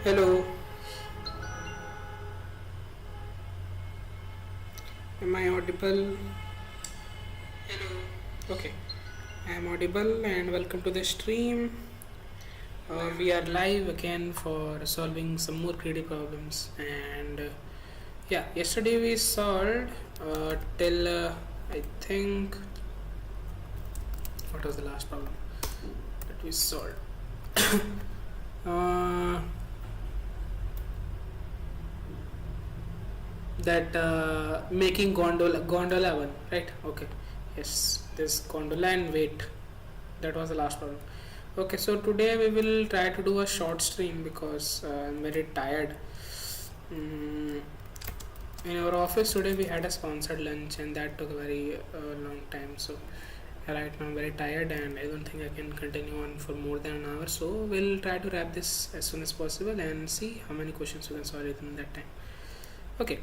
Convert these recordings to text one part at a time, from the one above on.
Hello, am I audible? Hello. Okay, I am audible and welcome to the stream. We are live again for solving some more creative problems. And yeah, yesterday we solved till I think what was the last problem that we solved? uh, that making gondola one, right? Okay, yes, this gondola and weight, that was the last problem. Okay, so today we will try to do a short stream because I'm very tired. mm, in our office today we had a sponsored lunch and that took a very long time, so right now I'm very tired and I don't think I can continue on for more than an hour, so we'll try to wrap this as soon as possible and see how many questions we can solve within that time. Okay,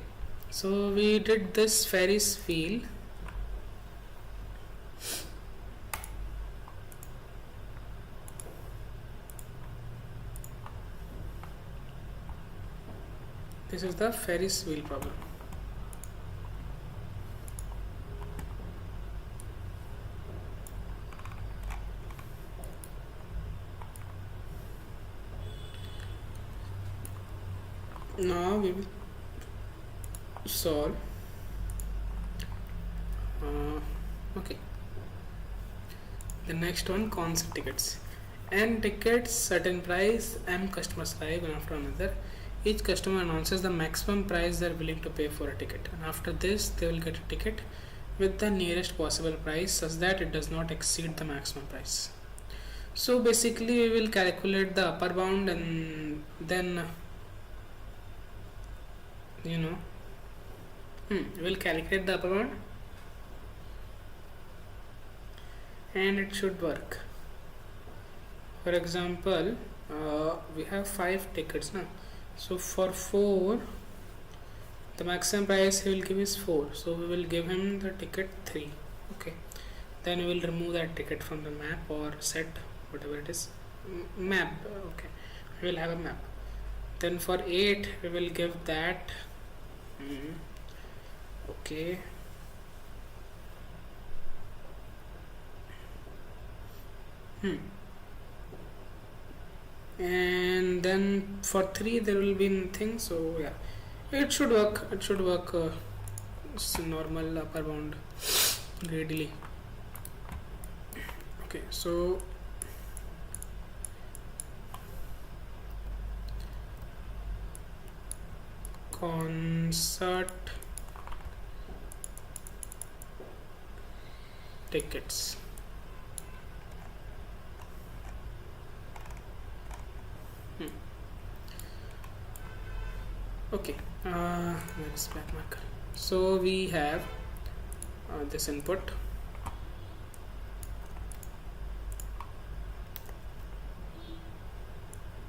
so we did this Ferris wheel. This is the Ferris wheel problem. Now we will solve. Okay, the next one, concept tickets. N tickets, certain price, M customers arrive one after another. Each customer announces the maximum price they are willing to pay for a ticket, and after this they will get a ticket with the nearest possible price such that it does not exceed the maximum price. So basically we will calculate the upper bound and then we will calculate the upper bound and it should work. For example, we have 5 tickets now, so for 4 the maximum price he will give is 4, so we will give him the ticket 3. Okay, then we will remove that ticket from the map or set, whatever it is. Map, okay, we will have a map. Then for 8 we will give that okay, and then for 3 there will be nothing, so yeah, it should work. It's normal upper bound greedily. Okay, so concert tickets. Okay, where is back marker? So we have this input.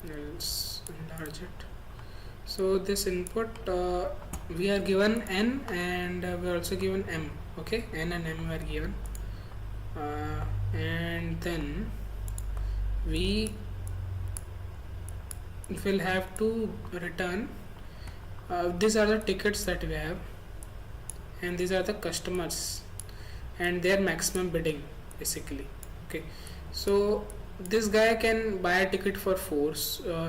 Let's enlarge it. So this input, we are given n and we are also given m. Okay, n and m were given, and then we will have to return. These are the tickets that we have, and these are the customers and their maximum bidding basically. Okay, so this guy can buy a ticket for 4,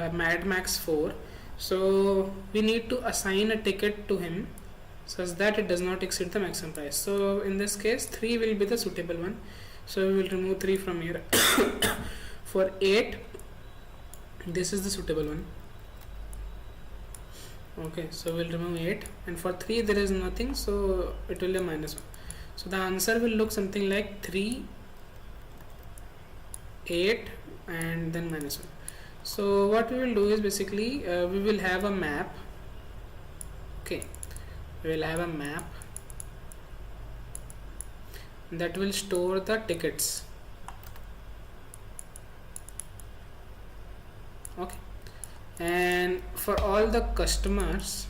at max 4, so we need to assign a ticket to him such that it does not exceed the maximum price. So in this case 3 will be the suitable one, so we will remove 3 from here. For 8 this is the suitable one. Okay, so we'll remove 8, and for 3 there is nothing, so it will be a -1. So the answer will look something like 3, 8 and then -1. So what we will do is basically we will have a map. Okay, we will have a map that will store the tickets. Okay, and for all the customers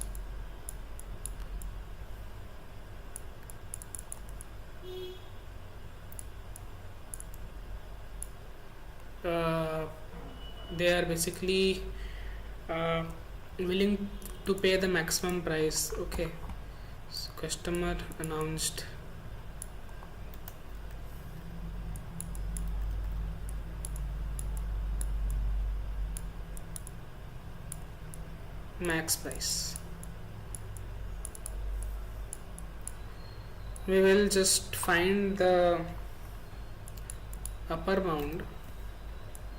they are basically uh, willing to pay the maximum price. Okay, so customer announced max price. We will just find the upper bound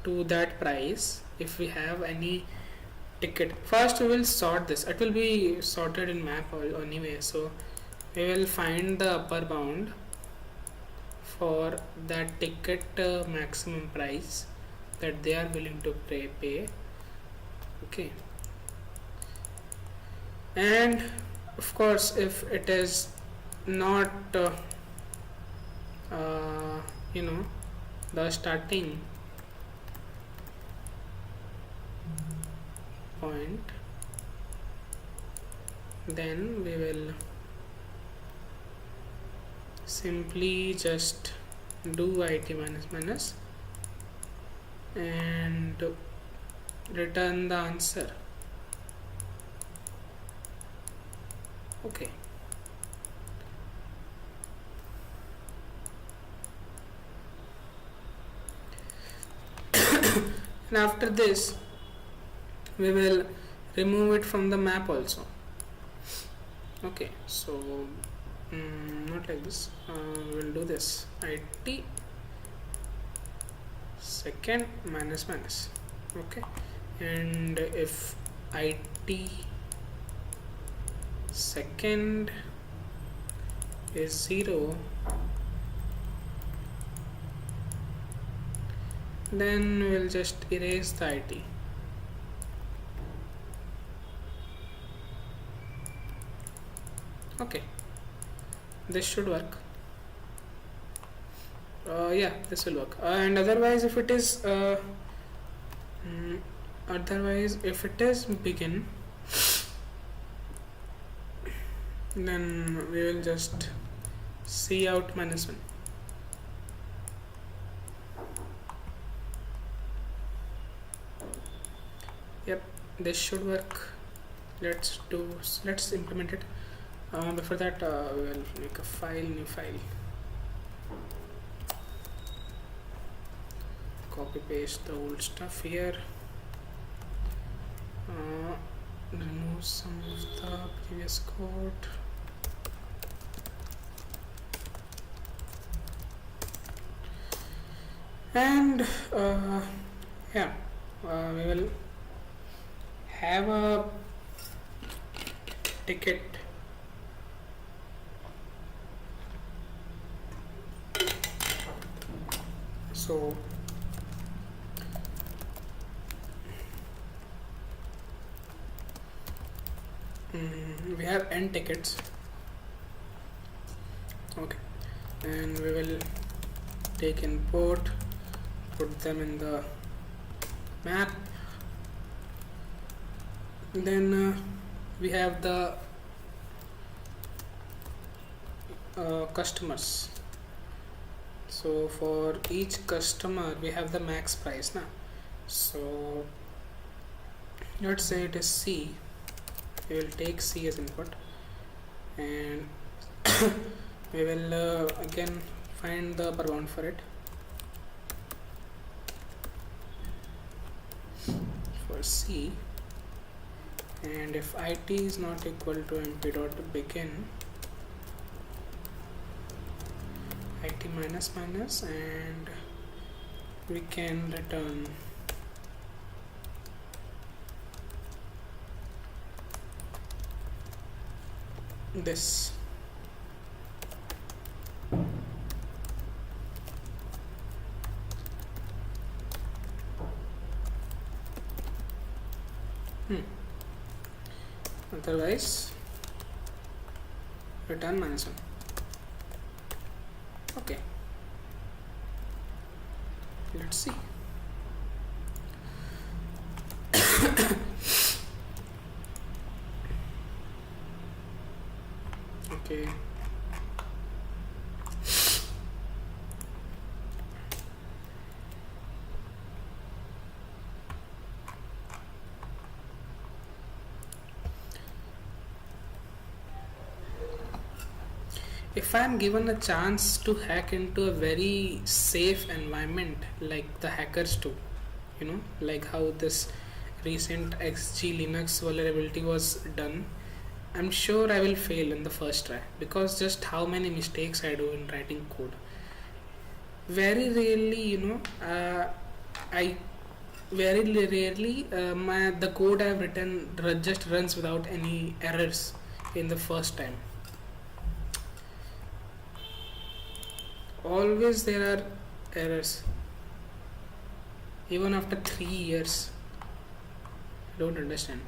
to that price if we have any ticket. First we will sort this. It will be sorted in map anyway, so we will find the upper bound for that ticket maximum price that they are willing to pay. Okay, and of course if it is not you know, the starting point, then we will simply just do it minus minus and return the answer. Okay, and after this we will remove it from the map also. Okay, so not like this, we'll do this it second minus minus. Okay, and if it second is 0, then we'll just erase the it. Okay, this should work. Yeah, this will work. And otherwise if it is begin, then we will just see out minus 1. Yep, this should work. Let's implement it. Before that we will make a new file, copy paste the old stuff here, remove some of the previous code, and yeah, we will have a ticket so we have n tickets. Okay, and we will take import, put them in the map, then we have the customers. So for each customer we have the max price now. So let's say it is C. We will take C as input, and we will again find the upper bound for it. For C, and if it is not equal to mp dot begin it minus minus, and we can return this. Otherwise return minus 1. Okay, let's see. Okay, if I'm given a chance to hack into a very safe environment like the hackers do, like how this recent XG Linux vulnerability was done, I'm sure I will fail in the first try because just how many mistakes I do in writing code. Very rarely, I very rarely the code I've written just runs without any errors in the first time. Always there are errors, even after 3 years. I don't understand.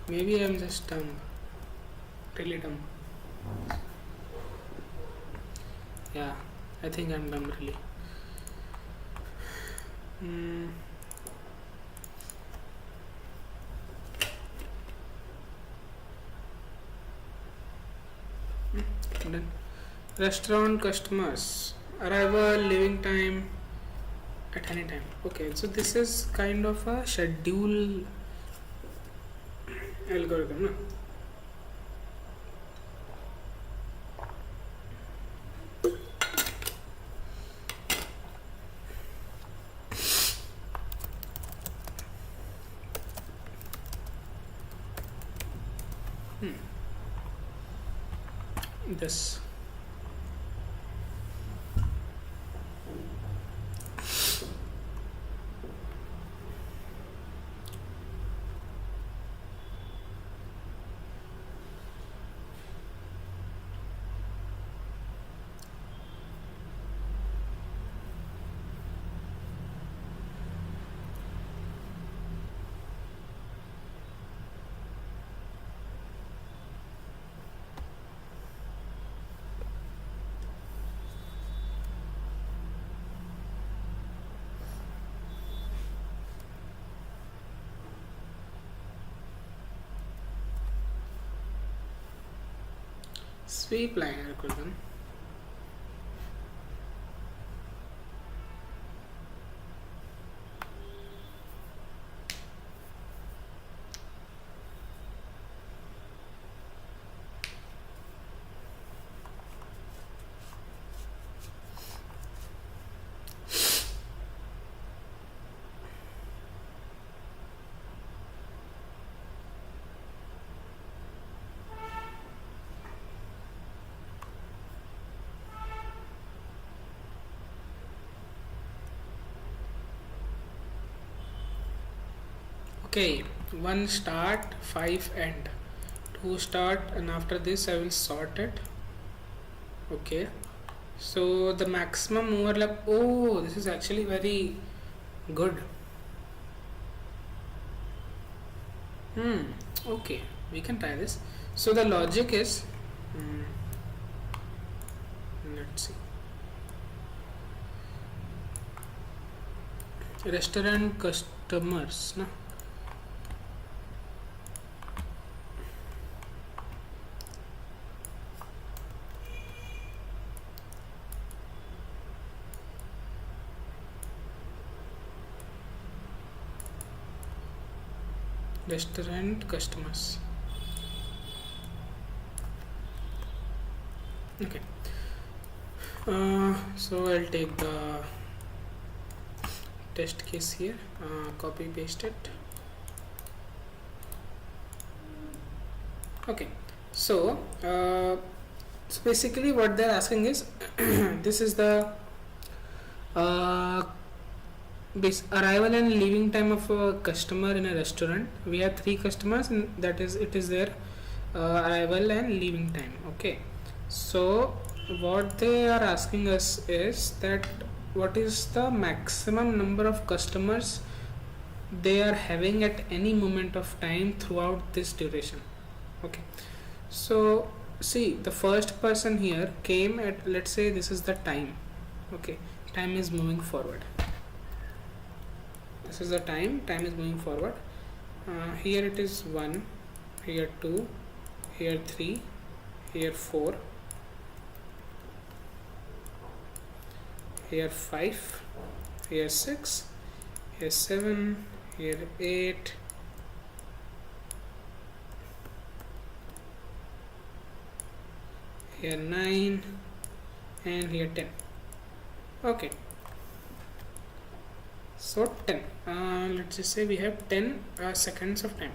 Maybe I'm just dumb, really dumb. Yeah, I think I'm dumb really. Then restaurant customers, arrival, leaving time at any time. Okay, so this is kind of a schedule algorithm, no? This sweep line algorithm. Okay, 1 start, 5 end, 2 start, and after this I will sort it. Okay, so the maximum overlap. Oh, this is actually very good. Okay, we can try this. So the logic is, let's see, restaurant customers, no? Restaurant customers. Okay, so I'll take the test case here, copy paste it. Okay, so basically what they're asking is this is the arrival and leaving time of a customer in a restaurant. We have 3 customers, and that is, it is their arrival and leaving time. Okay, so what they are asking us is that what is the maximum number of customers they are having at any moment of time throughout this duration. Okay, so see, the first person here came at, let's say this is the time. Okay, time is moving forward. This is the time is moving forward. Here it is 1, here 2, here 3, here 4, here 5, here 6, here 7, here 8, here 9, and here 10. Okay, so 10, let's just say we have 10 seconds of time,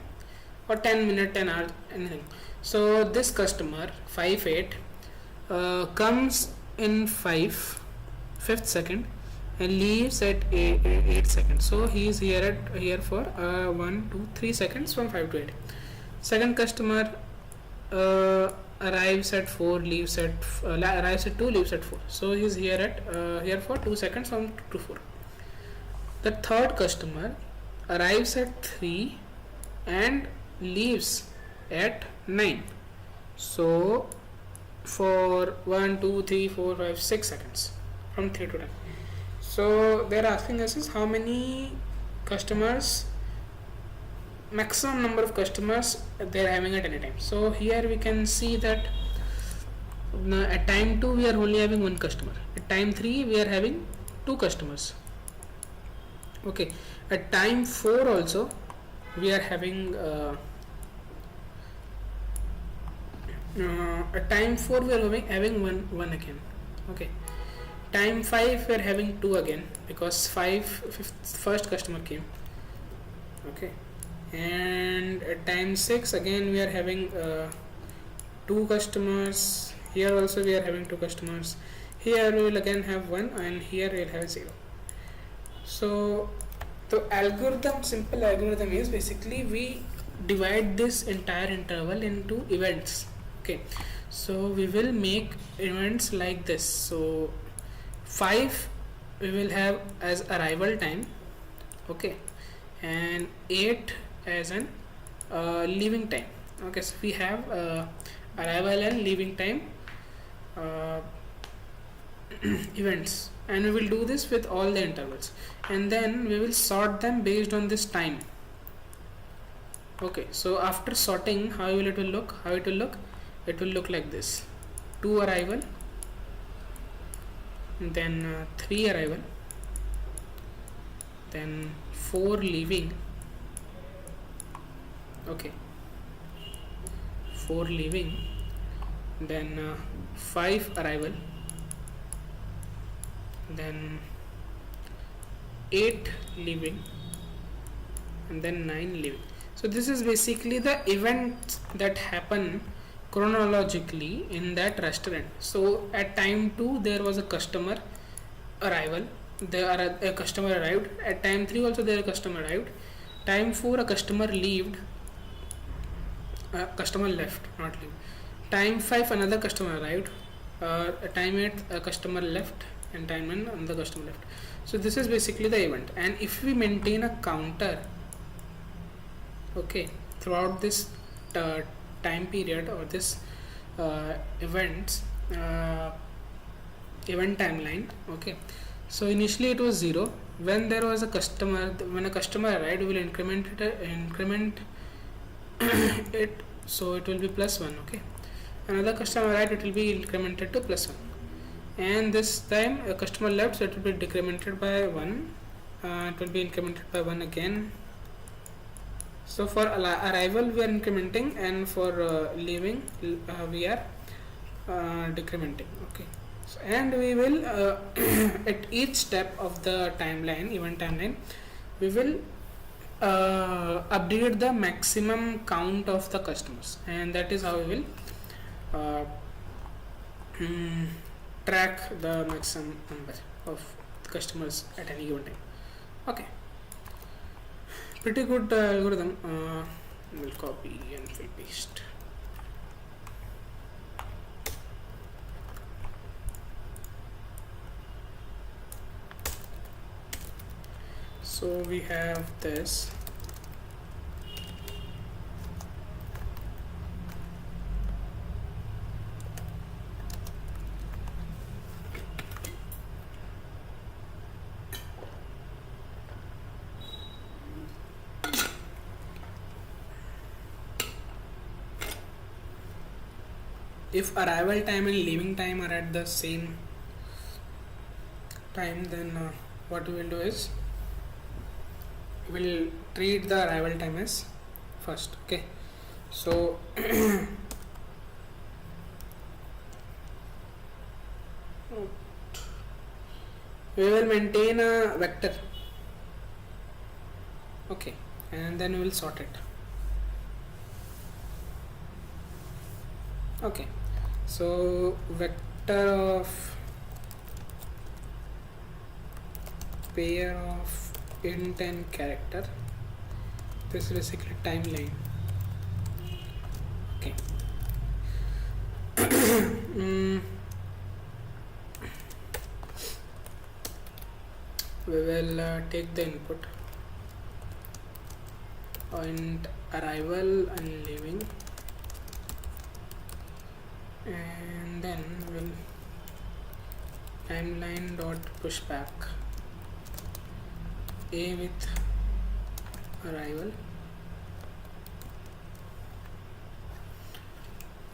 or 10 minutes, 10 hours, anything. So this customer 58 comes in 5th second and leaves at 8 seconds. So he is here for 1 2 3 seconds from 5 to 8. Second customer arrives at 4, leaves at arrives at 2, leaves at 4. So he is here for 2 seconds from 2 to 4. The third customer arrives at 3 and leaves at 9. So for 1 2 3 4 5 6 seconds from 3 to 10. So they are asking us is how many customers, maximum number of customers they are having at any time. So here we can see that at time 2 we are only having one customer, at time 3 we are having 2 customers. Okay, at time 4 also we are having at time 4 we are having one again. Okay, time 5 we are having 2 again because first customer came. Okay, and at time 6 again we are having 2 customers. Here also we are having 2 customers. Here we will again have 1, and here we will have 0. So the algorithm, simple algorithm is basically we divide this entire interval into events. Okay, so we will make events like this. So 5 we will have as arrival time, okay, and 8 as an leaving time. Okay, so we have arrival and leaving time events, and we will do this with all the intervals, and then we will sort them based on this time. Okay, so after sorting, how it will look? It will look like this: 2 arrival, then 3 arrival, then 4 leaving. Okay, 4 leaving, then 5 arrival, then 8 leaving, and then 9 leaving. So this is basically the events that happen chronologically in that restaurant. So at time 2 there was a customer arrival, a customer arrived. At time 3 also there a customer arrived. Time 4 a customer customer left, not leave. Time 5 another customer arrived. Time 8 a customer left, and time 9 another customer left. So this is basically the event, and if we maintain a counter, okay, throughout this time period or this event timeline, okay, so initially it was 0. When there was a customer, when a customer arrived, we will increment it, so it will be +1. Okay, another customer arrived, it will be incremented to +1, and this time a customer left, so it will be decremented by 1. It will be incremented by 1 again. So for arrival we are incrementing, and for leaving we are decrementing. Okay, so, and we will at each step of the timeline, event timeline, we will update the maximum count of the customers, and that is how we will track the maximum number of customers at any given time. Okay, pretty good algorithm. We'll copy and we'll paste. So we have this. If arrival time and leaving time are at the same time, then what we will do is we'll treat the arrival time as first. Okay, so we will maintain a vector. Okay, and then we will sort it. Okay, so vector of pair of int and character. This is basically timeline. Okay. We will take the input and arrival and leaving, and then we'll timeline dot push back a with arrival,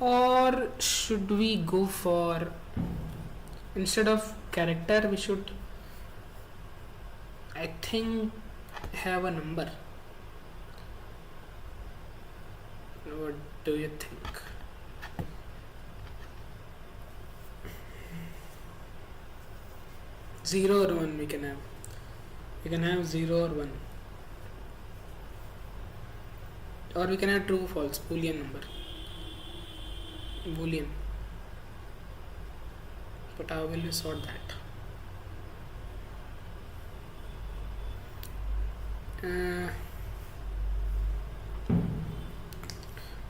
or should we go for, instead of character we should, I think, have a number. What do you think? Zero or one we can have. We can have 0 or 1, or we can have true false, boolean number, boolean. But how will you sort that?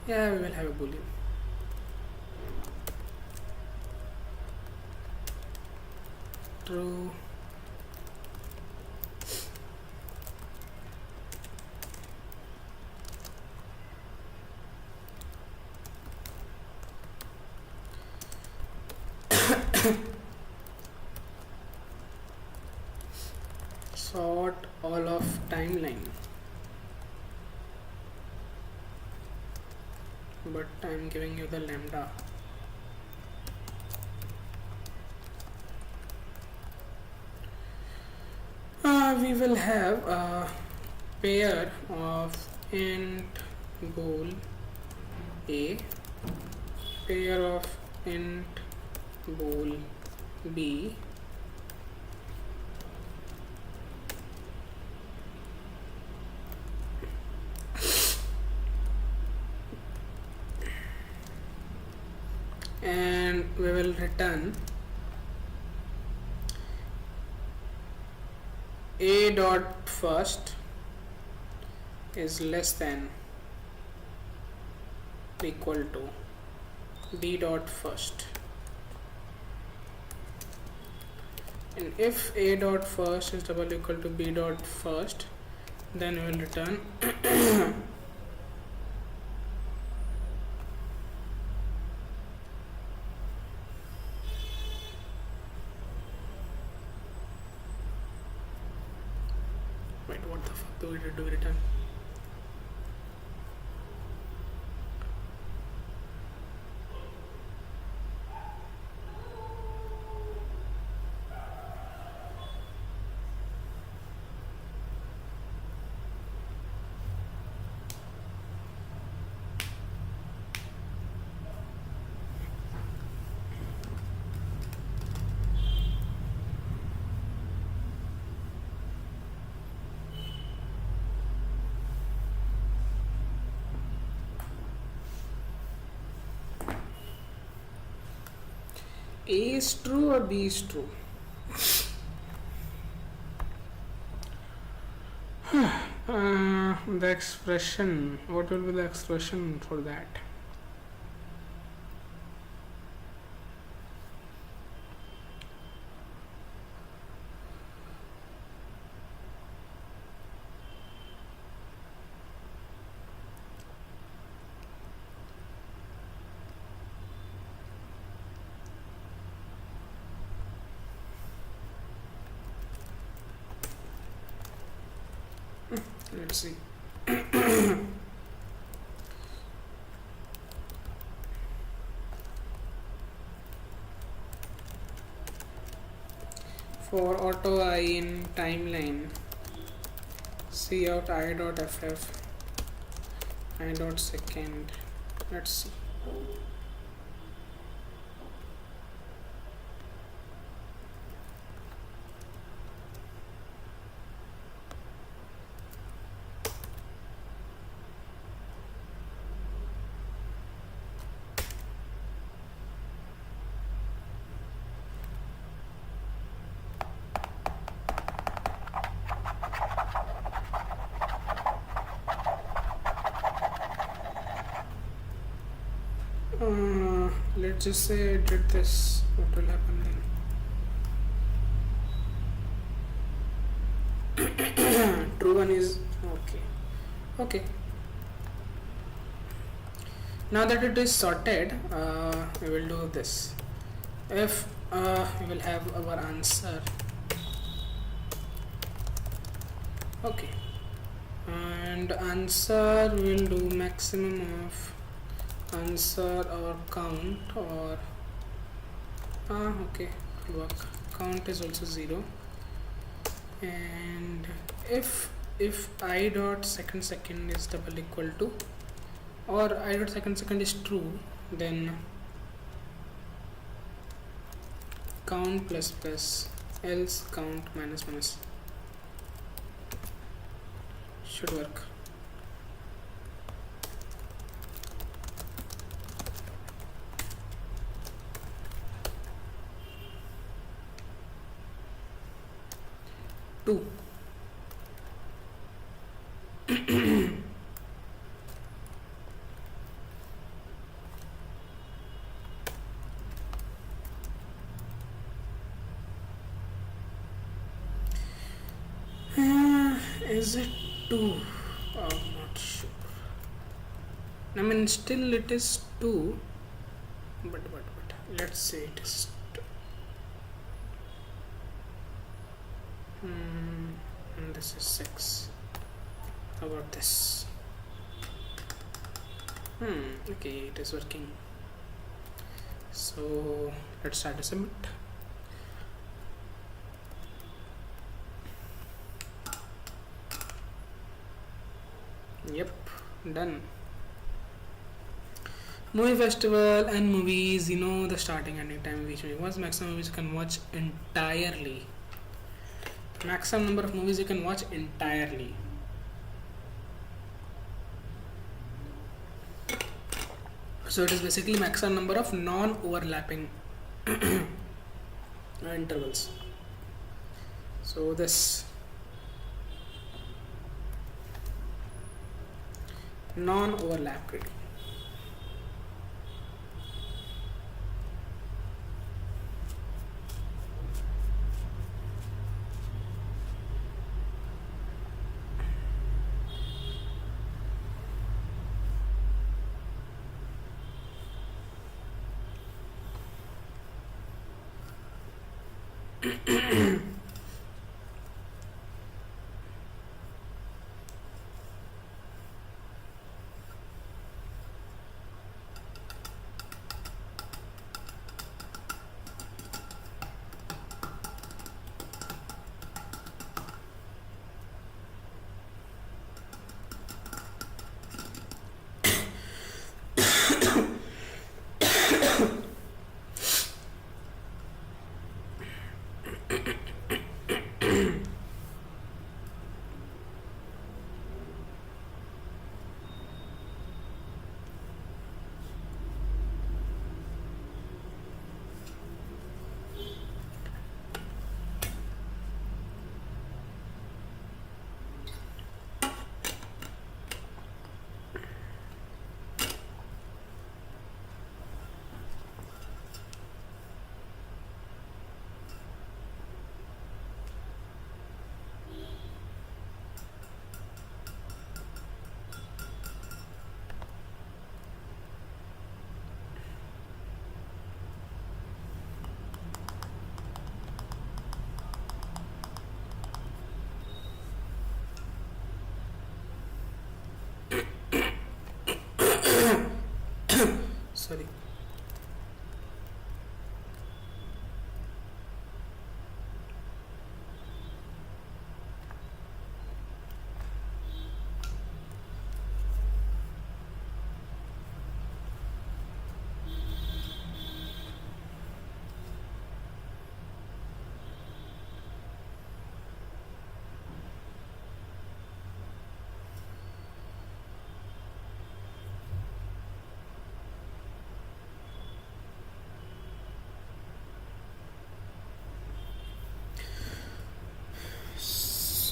Yeah, we will have a boolean. True. Sort all of timeline, but I'm giving you the lambda. We will have a pair of int bool a, pair of int bool b, and we will return a dot first is less than equal to b dot first, and if a dot first is double equal to b dot first, then we will return wait, what the fuck do we return? A is true or B is true? The expression, what will be the expression for that? Let's see. For auto I in timeline, C out I dot ff I dot second. Let's see. Let's just say I did this. What will happen then? True one is okay. Okay. Now that it is sorted, we will do this. If we will have our answer. Okay. And answer will do maximum of answer or count or okay, work. Count is also 0. And if I dot second is double equal to or I dot second is true, then count plus plus, else count minus minus should work. Two. Is it 2? I'm not sure. I mean, still it is 2, but let's say it is 2. And this is 6. How about this? Okay, it is working. So let's start to submit. Yep, done. Movie festival and movies, you know the starting ending time which was maximum movies you can watch entirely. Maximum number of movies you can watch entirely. So it is basically maximum number of non-overlapping intervals. So this non-overlap grid.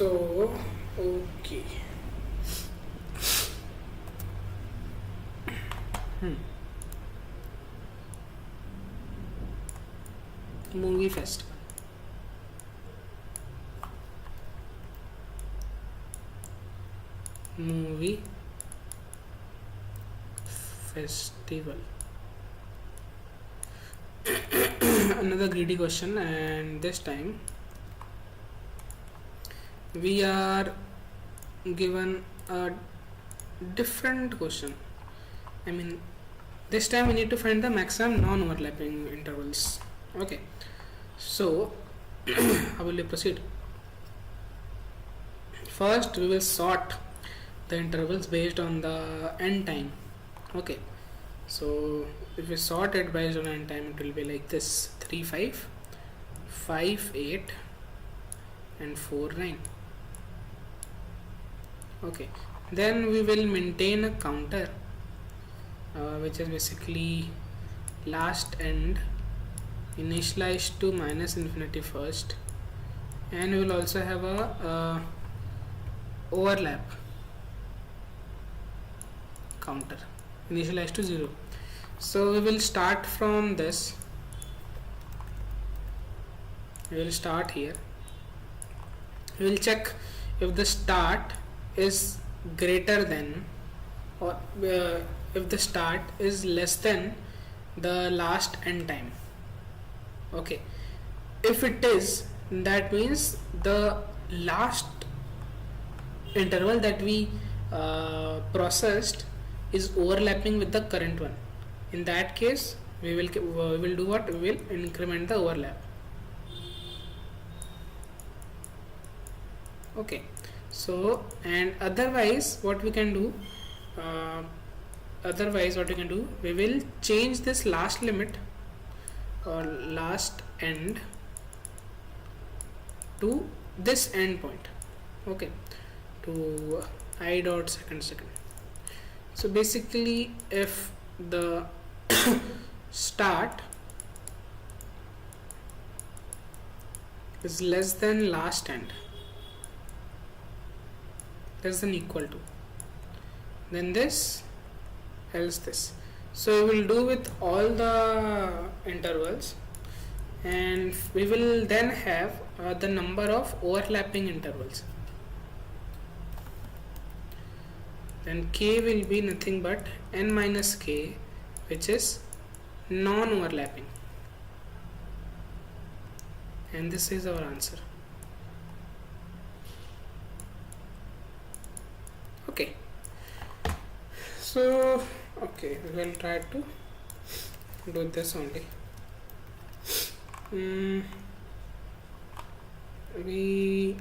So okay. Movie festival. Movie festival. Another greedy question, and this time we are given a different question. I mean, this time we need to find the maximum non-overlapping intervals. Okay, so how will we proceed? First, we will sort the intervals based on the end time. Okay, so if we sort it based on end time, it will be like this: 3 5, 5 8, and 4 9. Okay, then we will maintain a counter, which is basically last end initialized to minus infinity first, and we will also have a overlap counter initialized to 0. So we will start from this. We will start here. We will check if the start is greater than, or if the start is less than the last end time. Okay, if it is, that means the last interval that we processed is overlapping with the current one. In that case, we will do what? We will increment the overlap. Okay, so and otherwise what we can do, we will change this last limit or last end to this end point. Okay, to I dot second. So basically, if the start is less than last end, less than equal to, then this, else this. So we will do with all the intervals, and we will then have the number of overlapping intervals. Then k will be nothing but n minus k, which is non-overlapping, and this is our answer. Okay, so okay, we will try to do this only. We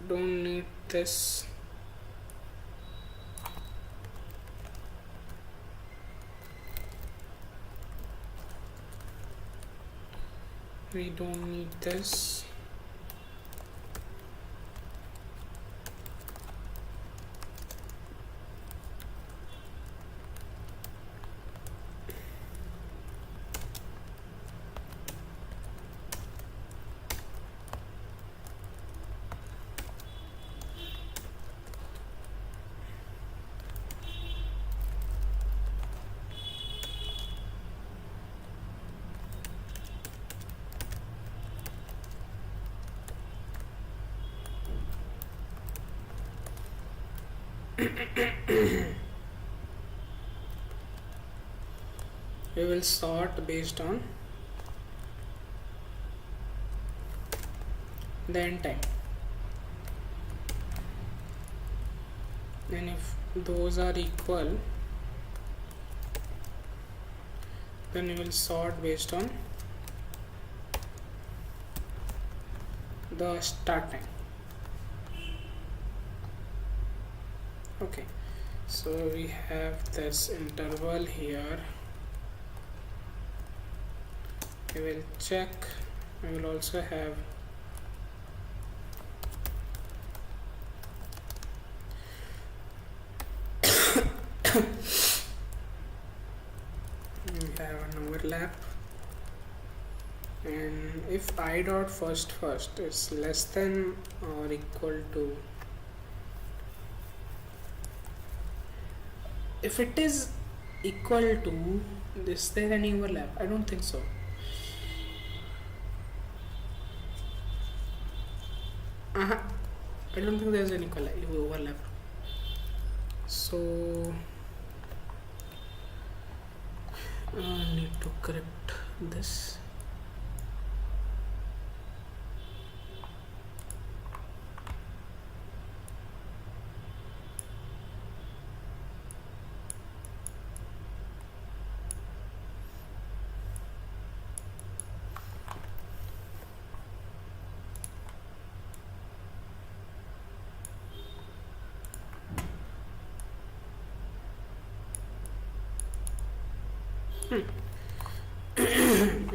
don't need this. We don't need this. We will sort based on the end time, and if those are equal, then we will sort based on the start time. Okay, so we have this interval here. We will check. We will also have an overlap. and if I dot first is less than or equal to, if it is equal to, is there any overlap? I don't think so. I don't think there's any overlap. So I need to correct this.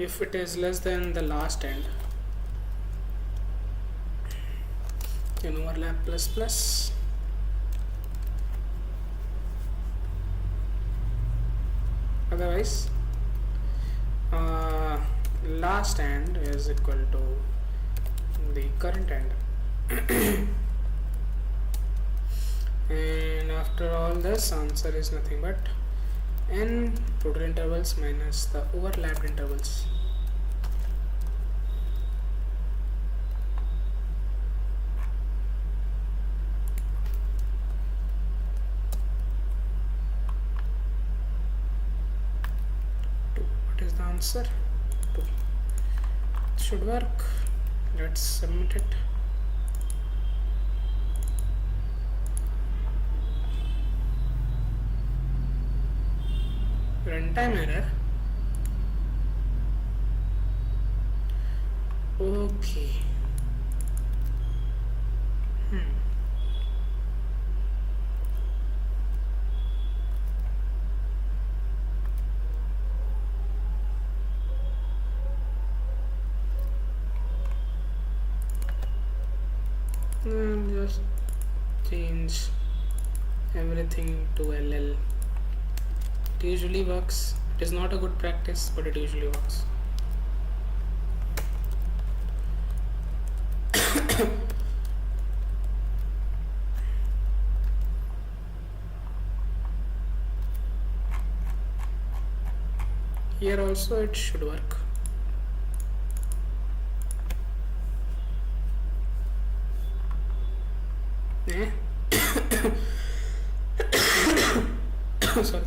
If it is less than the last end, then overlap plus plus. Otherwise, last end is equal to the current end. And after all this, answer is nothing but n total intervals minus the overlapped intervals. What is the answer? 2. It should work. Let's submit it. Runtime error. Okay. Just change everything to LL. It usually works. It is not a good practice, but it usually works. Here also it should work. Sorry.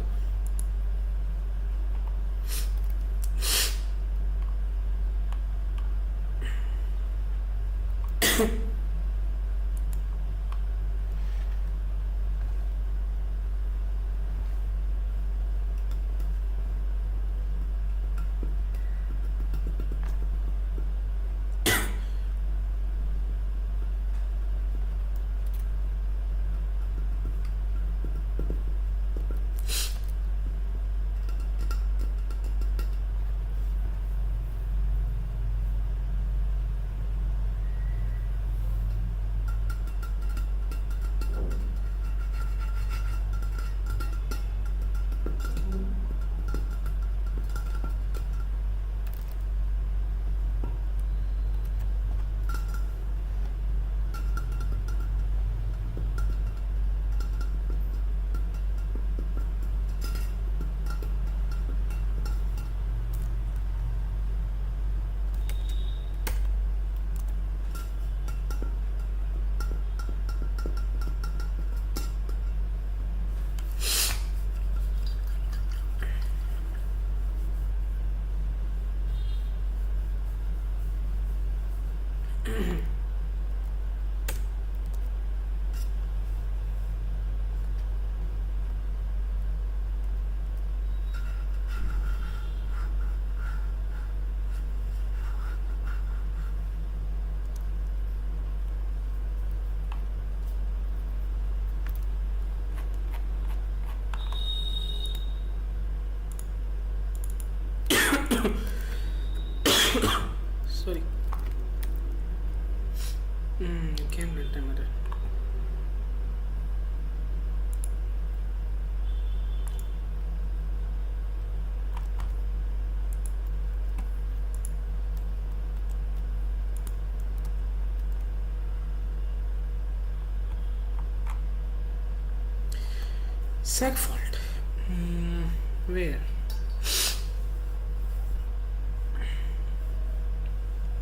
Sorry. Again runtime error. Sec fault. Where?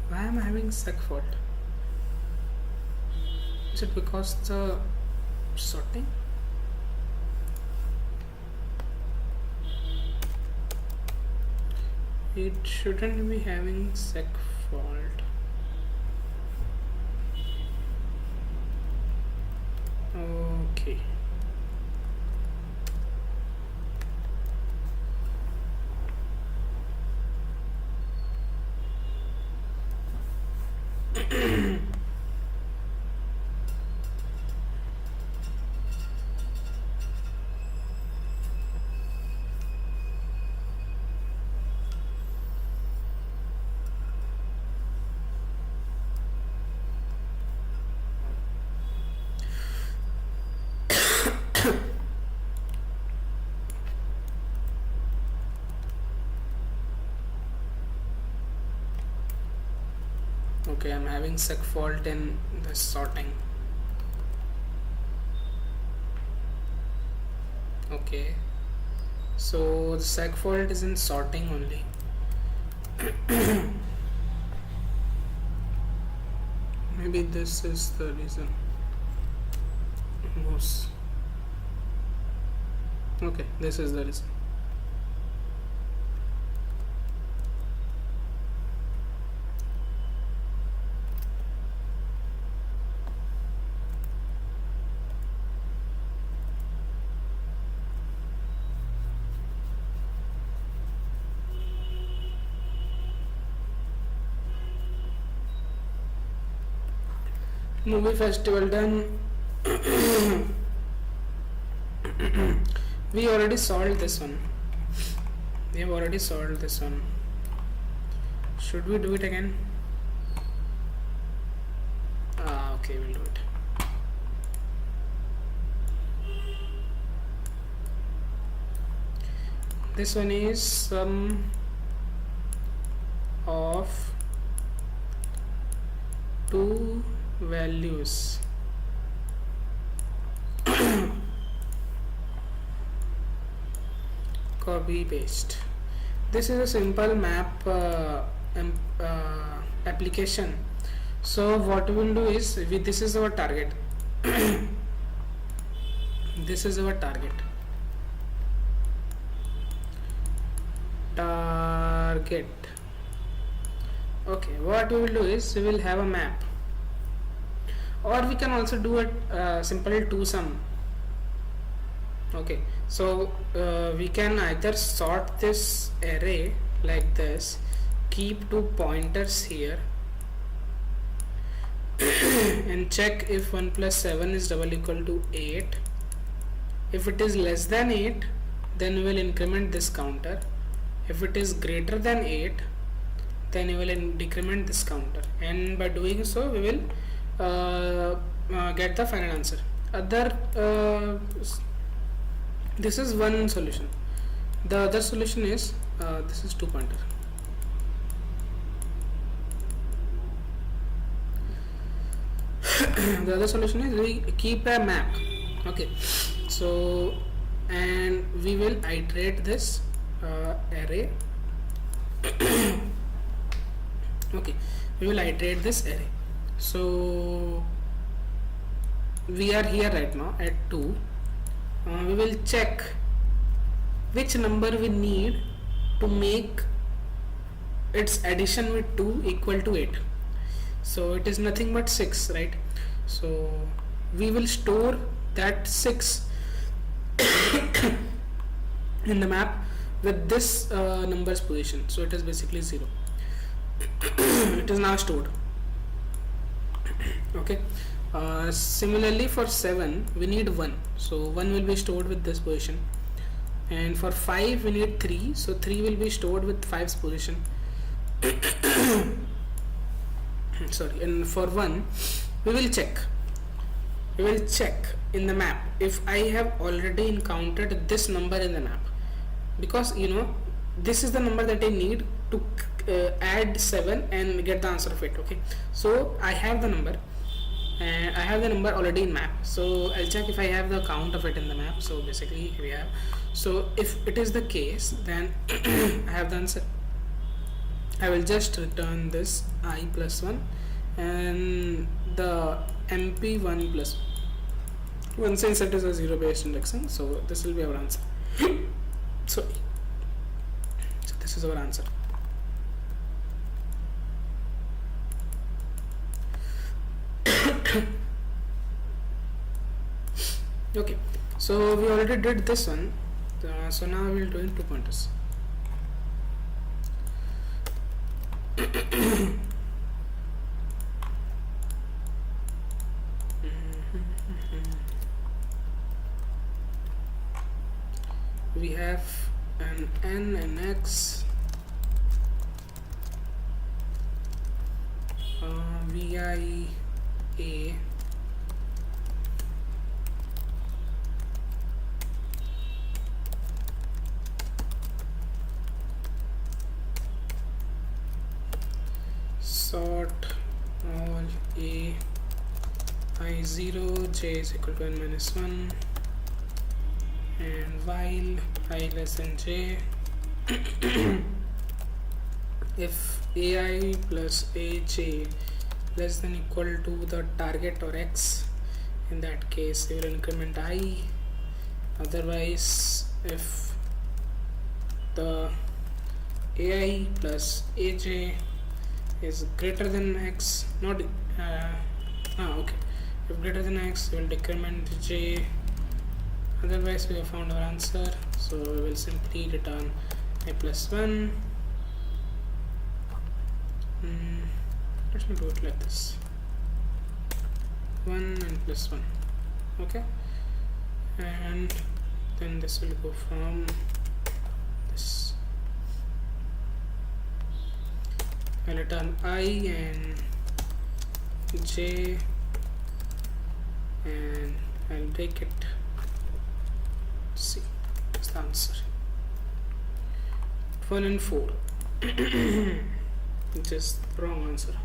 Why am I having sec fault? Is it because the sorting? It shouldn't be having sec fault. Okay. Okay, I'm having sec fault in the sorting. Okay, so the sec fault is in sorting only. Maybe this is the reason. Okay, this is the reason. Movie festival done. We already solved this one. We have already solved this one. Should we do it again? Okay, we'll do it. This one is sum of two values. Copy paste. This is a simple map application. So what we will do is, this is our target. This is our target. Okay, what we will do is, we will have a map, or we can also do a simple two sum. Okay, so we can either sort this array like this, keep two pointers here, and check if 1 plus 7 is double equal to 8. If it is less than 8, then we will increment this counter. If it is greater than 8, then we will decrement this counter, and by doing so we will get the final answer. This is one solution. The other solution is, this is two pointer. The other solution is, we keep a map. Okay, so, and we will iterate this array. Okay, we will iterate this array. So we are here right now at 2. We will check which number we need to make its addition with 2 equal to 8. So it is nothing but 6, right? So we will store that 6 in the map with this number's position. So it is basically 0. It is now stored. Okay. Similarly for 7 we need 1, so 1 will be stored with this position, and for 5 we need 3, so 3 will be stored with 5's position. Sorry, and for 1 we will check in the map if I have already encountered this number in the map, because this is the number that I need to add 7 and get the answer of it. Okay, so I have the number. and I have the number already in map, so I'll check if I have the count of it in the map. So basically we have, so if it is the case, then I have the answer. I will just return this I plus 1 and the MP1 plus 1, since it is a zero based indexing, so this will be our answer. So this is our answer. Okay, so we already did this one, so now we will do in 2 pointers. We have an n and x, vi a, sort all a I0 j is equal to n minus 1, and while I less than j, if ai plus aj less than equal to the target or x, in that case we will increment I. Otherwise, if the ai plus aj is greater than x, not okay, if greater than x, we will decrement j. Otherwise, we have found our answer, so we will simply return I plus 1. Let me do it like this, 1 and plus 1. Okay, and then this will go from this. I'll return I and j, and I'll take it C. That's the answer. 1 and 4. Which is the wrong answer.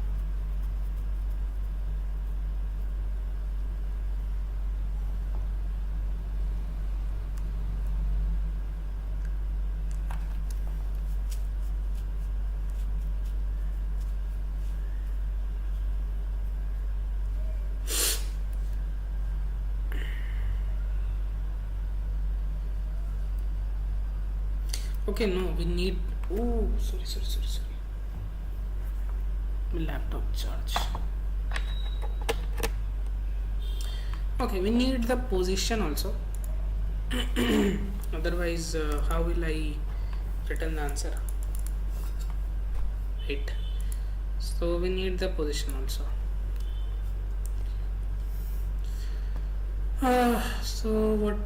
Okay, no, we need. Oh, sorry. My laptop charge. Okay, we need the position also. Otherwise, how will I return the answer? Right. So we need the position also. So what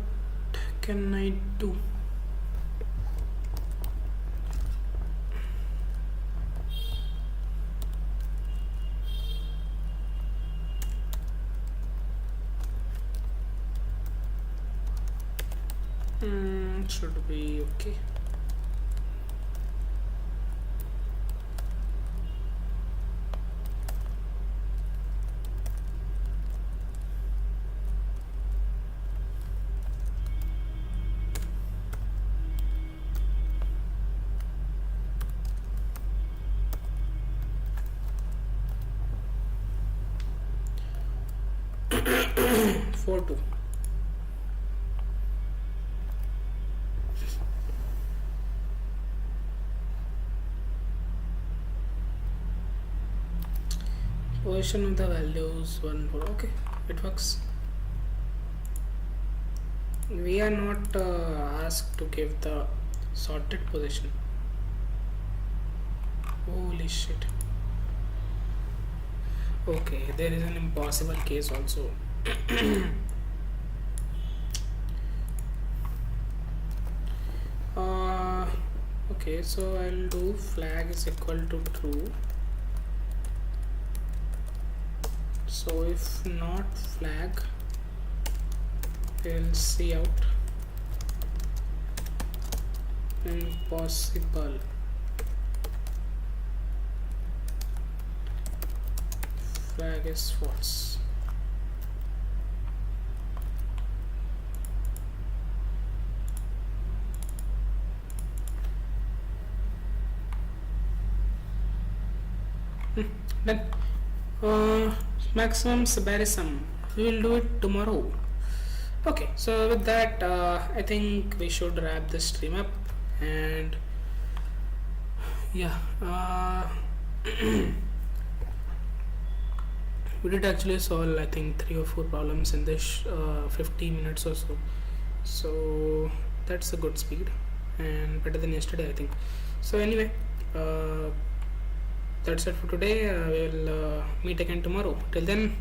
can I do? Should be okay. Four two. Position of the values 1 4. Okay, it works. We are not asked to give the sorted position. Holy shit. Okay, there is an impossible case also. Okay, so I'll do flag is equal to true. So if not flag, we'll see out. Impossible. Flag is false. Then maximum barism, we will do it tomorrow. Okay, so with that, I think we should wrap this stream up. And yeah, we did actually solve, I think, 3 or 4 problems in this 50 minutes or so. So that's a good speed and better than yesterday, I think. So anyway, that's it for today. We'll meet again tomorrow. Till then,